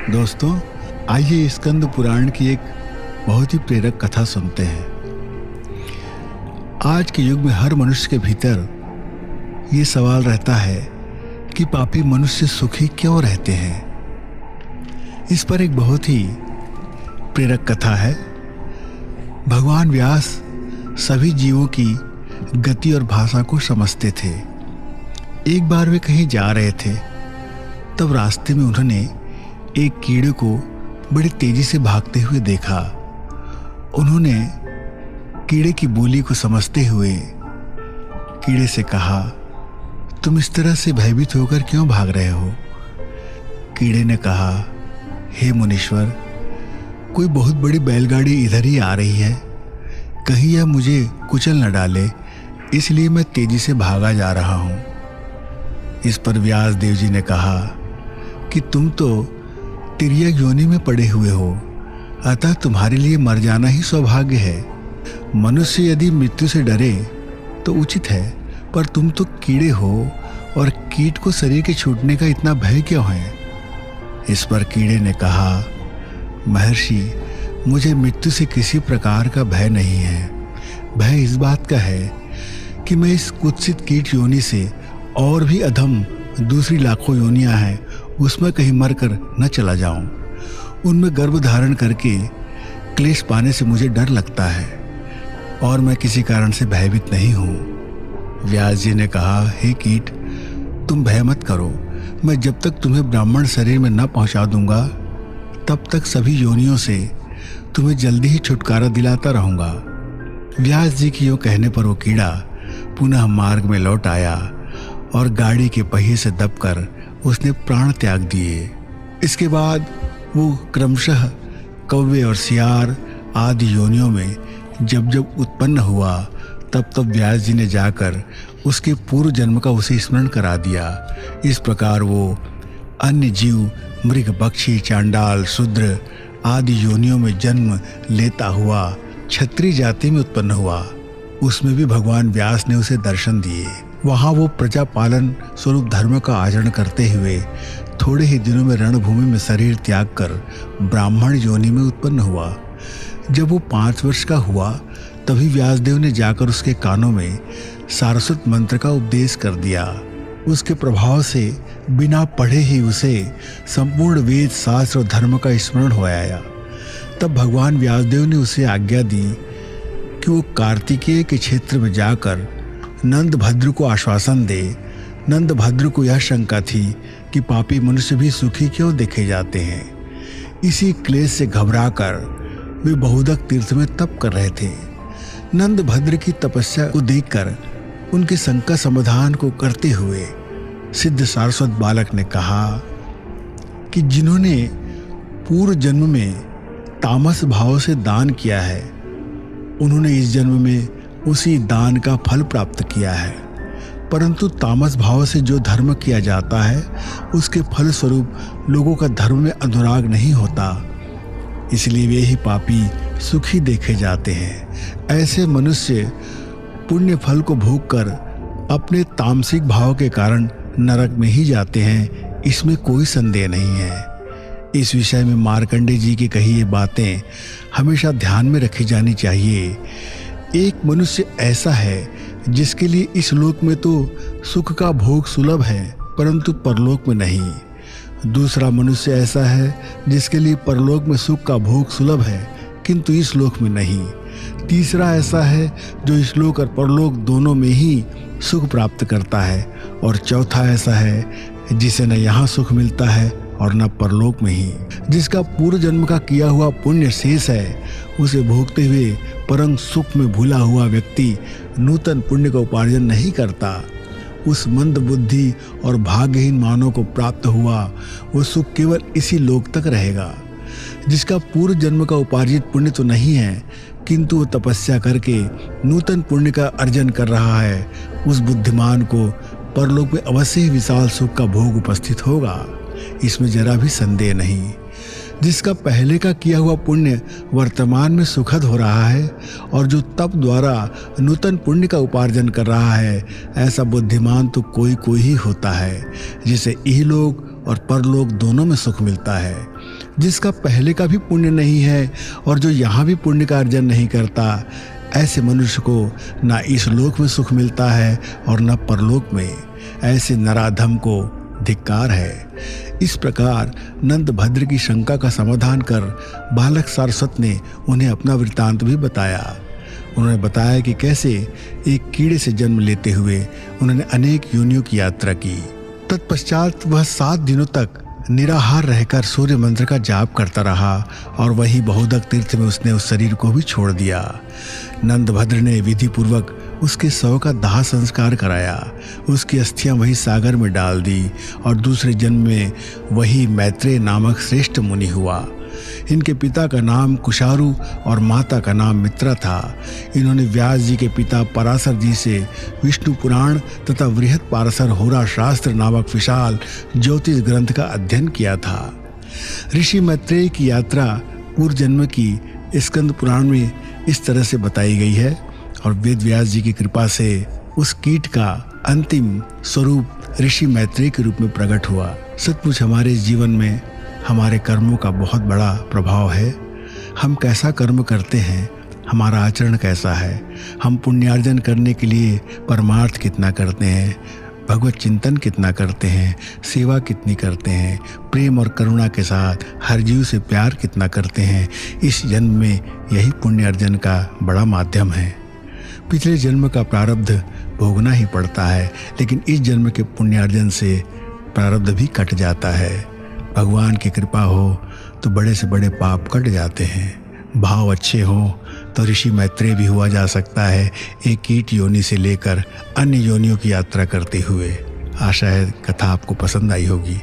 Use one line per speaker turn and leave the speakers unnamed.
दोस्तों, आइए स्कंद पुराण की एक बहुत ही प्रेरक कथा सुनते हैं। आज के युग में हर मनुष्य के भीतर ये सवाल रहता है कि पापी मनुष्य सुखी क्यों रहते हैं। इस पर एक बहुत ही प्रेरक कथा है। भगवान व्यास सभी जीवों की गति और भाषा को समझते थे। एक बार वे कहीं जा रहे थे, तब रास्ते में उन्होंने एक कीड़े को बड़ी तेजी से भागते हुए देखा। उन्होंने कीड़े की बोली को समझते हुए कीड़े से कहा, तुम इस तरह से भयभीत होकर क्यों भाग रहे हो? कीड़े ने कहा, हे मुनीश्वर, कोई बहुत बड़ी बैलगाड़ी इधर ही आ रही है, कहीं यह मुझे कुचल न डाले, इसलिए मैं तेजी से भागा जा रहा हूं। इस पर व्यास देव जी ने कहा कि तुम तो तिर्यक योनि में पड़े हुए हो, अतः तुम्हारे लिए मर जाना ही सौभाग्य है। मनुष्य यदि मृत्यु से डरे तो उचित है, पर तुम तो कीड़े हो और कीट को शरीर के छूटने का इतना भय क्यों है? इस पर कीड़े ने कहा, महर्षि, मुझे मृत्यु से किसी प्रकार का भय नहीं है। भय इस बात का है कि मैं इस कुत्सित कीट योनि से और भी अधम दूसरी लाखों योनियां हैं, उसमें कहीं मरकर न चला जाऊं। उनमें गर्भ धारण करके क्लेश पाने से मुझे डर लगता है और मैं किसी कारण से भयभीत नहीं हूं। व्यास जी ने कहा, हे कीट, तुम भय मत करो। मैं जब तक तुम्हें ब्राह्मण शरीर में न पहुंचा दूंगा, तब तक सभी योनियों से तुम्हें जल्दी ही छुटकारा दिलाता रहूंगा। व्यास जी की यूं कहने पर वो कीड़ा पुनः मार्ग में लौट आया और गाड़ी के पहिए से दबकर उसने प्राण त्याग दिए। इसके बाद वो क्रमशः कौवे और सियार आदि योनियों में जब जब उत्पन्न हुआ, तब तब व्यास जी ने जाकर उसके पूर्व जन्म का उसे स्मरण करा दिया। इस प्रकार वो अन्य जीव, मृग, पक्षी, चांडाल, शूद्र आदि योनियों में जन्म लेता हुआ क्षत्रिय जाति में उत्पन्न हुआ। उसमें भी भगवान व्यास ने उसे दर्शन दिए। वहां वो प्रजा पालन स्वरूप धर्म का आचरण करते हुए थोड़े ही दिनों में रणभूमि में शरीर त्याग कर ब्राह्मण योनि में उत्पन्न हुआ। जब वो 5 वर्ष का हुआ, तभी व्यासदेव ने जाकर उसके कानों में सारस्वत मंत्र का उपदेश कर दिया। उसके प्रभाव से बिना पढ़े ही उसे संपूर्ण वेद, शास्त्र और धर्म का स्मरण हो आया। तब भगवान व्यासदेव ने उसे आज्ञा दी कि वो कार्तिकेय के क्षेत्र में जाकर नंदभद्र को आश्वासन दे। नंदभद्र को यह शंका थी कि पापी मनुष्य भी सुखी क्यों देखे जाते हैं। इसी क्लेश से घबराकर वे बहुदक तीर्थ में तप कर रहे थे। नंदभद्र की तपस्या को देखकर उनके शंका समाधान को करते हुए सिद्ध सारस्वत बालक ने कहा कि जिन्होंने पूर्व जन्म में तामस भाव से दान किया है, उन्होंने इस जन्म में उसी दान का फल प्राप्त किया है। परंतु तामस भाव से जो धर्म किया जाता है, उसके फल स्वरूप लोगों का धर्म में अनुराग नहीं होता, इसलिए वे ही पापी सुखी देखे जाते हैं। ऐसे मनुष्य पुण्य फल को भोग कर अपने तामसिक भाव के कारण नरक में ही जाते हैं, इसमें कोई संदेह नहीं है। इस विषय में मार्कंडेय जी की कही ये बातें हमेशा ध्यान में रखी जानी चाहिए। एक मनुष्य ऐसा है जिसके लिए इस लोक में तो सुख का भोग सुलभ है, परंतु परलोक में नहीं। दूसरा मनुष्य ऐसा है जिसके लिए परलोक में सुख का भोग सुलभ है, किंतु इस लोक में नहीं। तीसरा ऐसा है जो इस लोक और परलोक दोनों में ही सुख प्राप्त करता है, और चौथा ऐसा है जिसे न यहाँ सुख मिलता है और न परलोक में ही। जिसका पूर्व जन्म का किया हुआ पुण्य शेष है, उसे भोगते हुए परम सुख में भूला हुआ व्यक्ति नूतन पुण्य का उपार्जन नहीं करता। उस मंद बुद्धि और भाग्यहीन मानव को प्राप्त हुआ वो सुख केवल इसी लोक तक रहेगा। जिसका पूर्व जन्म का उपार्जित पुण्य तो नहीं है, किंतु वो तपस्या करके नूतन पुण्य का अर्जन कर रहा है, उस बुद्धिमान को परलोक में अवश्य ही विशाल सुख का भोग उपस्थित होगा, इसमें जरा भी संदेह नहीं। जिसका पहले का किया हुआ पुण्य वर्तमान में सुखद हो रहा है और जो तप द्वारा नूतन पुण्य का उपार्जन कर रहा है, ऐसा बुद्धिमान तो कोई ही होता है जिसे इहलोक और परलोक दोनों में सुख मिलता है। जिसका पहले का भी पुण्य नहीं है और जो यहाँ भी पुण्य का अर्जन नहीं करता, ऐसे मनुष्य को ना इस लोक में सुख मिलता है और न परलोक में। ऐसे नराधम को धिक्कार है। इस प्रकार नंदभद्र की शंका का समाधान कर बालक सारस्वत ने उन्हें अपना वृत्तांत भी बताया। उन्होंने बताया कि कैसे एक कीड़े से जन्म लेते हुए उन्होंने अनेक योनियों की यात्रा की। तत्पश्चात वह 7 दिनों तक निराहार रहकर सूर्य मंत्र का जाप करता रहा और वहीं बहुदक तीर्थ में उसने उस शरीर को भी छोड़ दिया। नंदभद्र ने विधि पूर्वक उसके शव का दाह संस्कार कराया, उसकी अस्थियां वही सागर में डाल दी और दूसरे जन्म में वही मैत्रेय नामक श्रेष्ठ मुनि हुआ। इनके पिता का नाम कुशारु और माता का नाम मित्रा था। इन्होंने व्यास जी के पिता पराशर जी से विष्णु पुराण तथा बृहद पारसर होरा शास्त्र नामक विशाल ज्योतिष ग्रंथ का अध्ययन किया था। ऋषि मैत्रेय की यात्रा पूर्व जन्म की स्कंद पुराण में इस तरह से बताई गई है और वेद व्यास जी की कृपा से उस कीट का अंतिम स्वरूप ऋषि मैत्रेय के रूप में प्रकट हुआ। सचमुच हमारे जीवन में हमारे कर्मों का बहुत बड़ा प्रभाव है। हम कैसा कर्म करते हैं, हमारा आचरण कैसा है, हम पुण्यार्जन करने के लिए परमार्थ कितना करते हैं, भगवत चिंतन कितना करते हैं, सेवा कितनी करते हैं, प्रेम और करुणा के साथ हर जीव से प्यार कितना करते हैं, इस जन्म में यही पुण्यार्जन का बड़ा माध्यम है। पिछले जन्म का प्रारब्ध भोगना ही पड़ता है, लेकिन इस जन्म के पुण्यार्जन से प्रारब्ध भी कट जाता है। भगवान की कृपा हो तो बड़े से बड़े पाप कट जाते हैं। भाव अच्छे हो तो ऋषि मैत्रेय भी हुआ जा सकता है, एक कीट योनि से लेकर अन्य योनियों की यात्रा करते हुए। आशा है कथा आपको पसंद आई होगी।